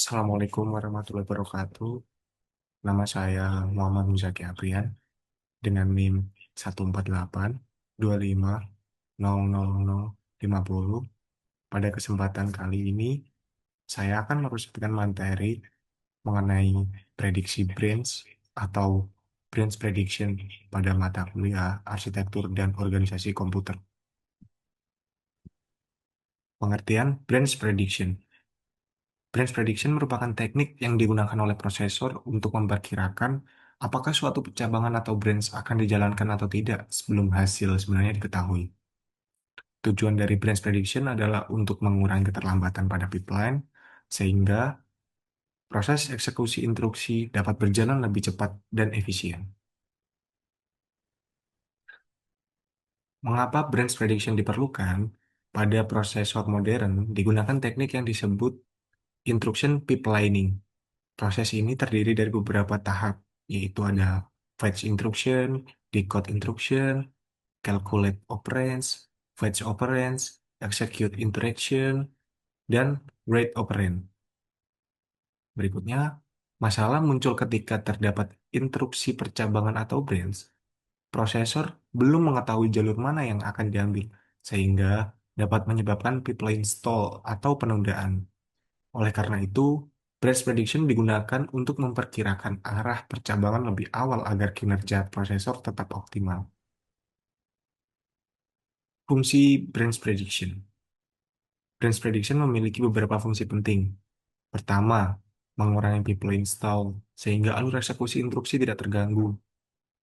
Assalamualaikum warahmatullahi wabarakatuh. Nama saya Muhammad Muzaki Aprian dengan NIM 14825000050. Pada kesempatan kali ini, saya akan merumuskan materi mengenai prediksi branch atau branch prediction pada mata kuliah arsitektur dan organisasi komputer. Pengertian branch prediction. Branch prediction merupakan teknik yang digunakan oleh prosesor untuk memperkirakan apakah suatu pencabangan atau branch akan dijalankan atau tidak sebelum hasil sebenarnya diketahui. Tujuan dari branch prediction adalah untuk mengurangi keterlambatan pada pipeline, sehingga proses eksekusi instruksi dapat berjalan lebih cepat dan efisien. Mengapa branch prediction diperlukan? Pada prosesor modern digunakan teknik yang disebut instruction pipelining. Proses ini terdiri dari beberapa tahap, yaitu ada fetch instruction, decode instruction, calculate operands, fetch operands, execute instruction, dan write operand. Berikutnya, masalah muncul ketika terdapat instruksi percabangan atau branch. Prosesor belum mengetahui jalur mana yang akan diambil, sehingga dapat menyebabkan pipeline stall atau penundaan. Oleh karena itu, branch prediction digunakan untuk memperkirakan arah percabangan lebih awal agar kinerja prosesor tetap optimal. Fungsi branch prediction. Branch prediction memiliki beberapa fungsi penting. Pertama, mengurangi pipeline stall sehingga alur eksekusi instruksi tidak terganggu.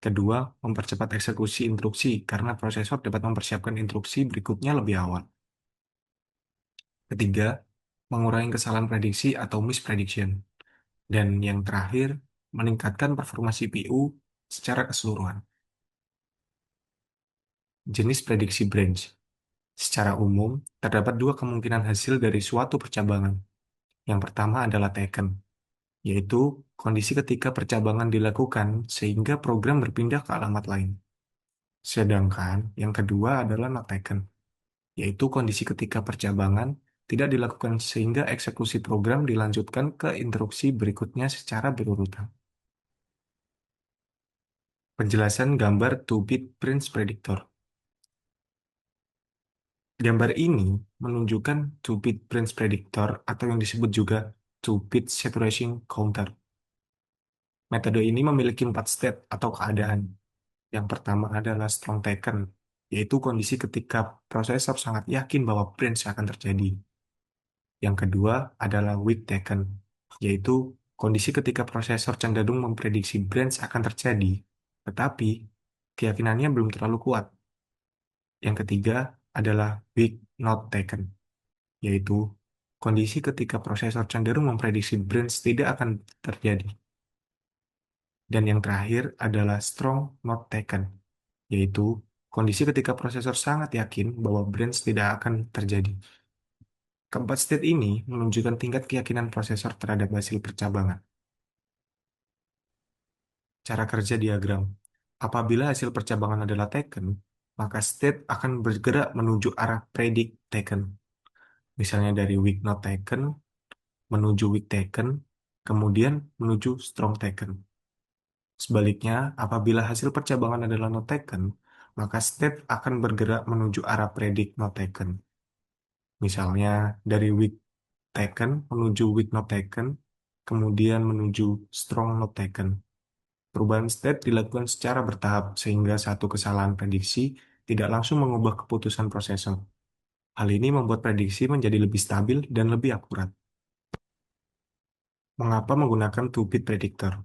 Kedua, mempercepat eksekusi instruksi karena prosesor dapat mempersiapkan instruksi berikutnya lebih awal. Ketiga, mengurangi kesalahan prediksi atau misprediction. Dan yang terakhir, meningkatkan performa CPU secara keseluruhan. Jenis prediksi branch. Secara umum, terdapat dua kemungkinan hasil dari suatu percabangan. Yang pertama adalah taken, yaitu kondisi ketika percabangan dilakukan sehingga program berpindah ke alamat lain. Sedangkan yang kedua adalah not taken, yaitu kondisi ketika percabangan tidak dilakukan sehingga eksekusi program dilanjutkan ke instruksi berikutnya secara berurutan. Penjelasan gambar 2-bit branch predictor. Gambar ini menunjukkan 2-bit branch predictor atau yang disebut juga 2-bit saturation counter. Metode ini memiliki 4 state atau keadaan. Yang pertama adalah strong taken, yaitu kondisi ketika prosesor sangat yakin bahwa branch akan terjadi. Yang kedua adalah weak taken, yaitu kondisi ketika prosesor cenderung memprediksi branch akan terjadi, tetapi keyakinannya belum terlalu kuat. Yang ketiga adalah weak not taken, yaitu kondisi ketika prosesor cenderung memprediksi branch tidak akan terjadi. Dan yang terakhir adalah strong not taken, yaitu kondisi ketika prosesor sangat yakin bahwa branch tidak akan terjadi. Keempat state ini menunjukkan tingkat keyakinan prosesor terhadap hasil percabangan. Cara kerja diagram. Apabila hasil percabangan adalah taken, maka state akan bergerak menuju arah predict taken. Misalnya dari weak not taken, menuju weak taken, kemudian menuju strong taken. Sebaliknya, apabila hasil percabangan adalah not taken, maka state akan bergerak menuju arah predict not taken. Misalnya dari weak taken menuju weak not taken, kemudian menuju strong not taken. Perubahan state dilakukan secara bertahap sehingga satu kesalahan prediksi tidak langsung mengubah keputusan prosesor. Hal ini membuat prediksi menjadi lebih stabil dan lebih akurat. Mengapa menggunakan two-bit predictor?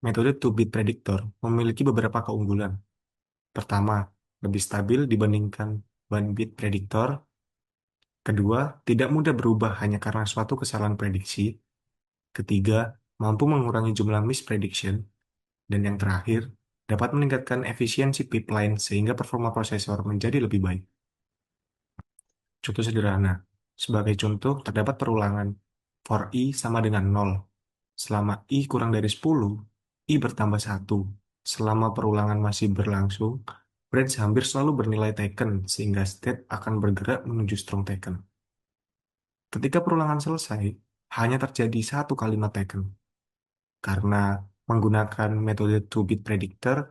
Metode two-bit predictor memiliki beberapa keunggulan. Pertama, lebih stabil dibandingkan one-bit predictor. Kedua, tidak mudah berubah hanya karena suatu kesalahan prediksi. Ketiga, mampu mengurangi jumlah misprediction. Dan yang terakhir, dapat meningkatkan efisiensi pipeline sehingga performa prosesor menjadi lebih baik. Contoh sederhana. Sebagai contoh, terdapat perulangan for i sama dengan 0. Selama i kurang dari 10, i bertambah 1. Selama perulangan masih berlangsung, branch hampir selalu bernilai taken, sehingga state akan bergerak menuju strong taken. Ketika perulangan selesai, hanya terjadi satu kalimat taken. Karena menggunakan metode two-bit predictor,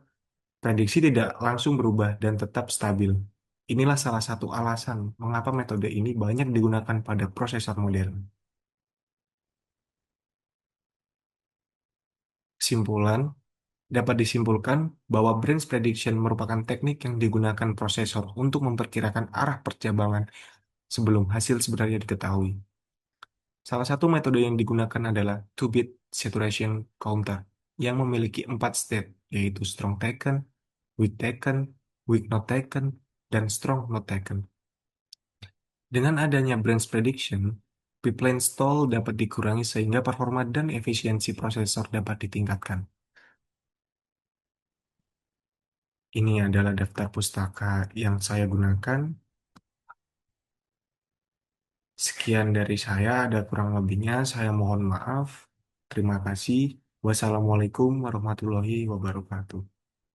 prediksi tidak langsung berubah dan tetap stabil. Inilah salah satu alasan mengapa metode ini banyak digunakan pada prosesor modern. Kesimpulan, dapat disimpulkan bahwa branch prediction merupakan teknik yang digunakan prosesor untuk memperkirakan arah percabangan sebelum hasil sebenarnya diketahui. Salah satu metode yang digunakan adalah two-bit saturation counter yang memiliki 4 state, yaitu strong taken, weak not taken, dan strong not taken. Dengan adanya branch prediction, pipeline stall dapat dikurangi sehingga performa dan efisiensi prosesor dapat ditingkatkan. Ini adalah daftar pustaka yang saya gunakan. Sekian dari saya, ada kurang lebihnya. Saya mohon maaf. Terima kasih. Wassalamualaikum warahmatullahi wabarakatuh.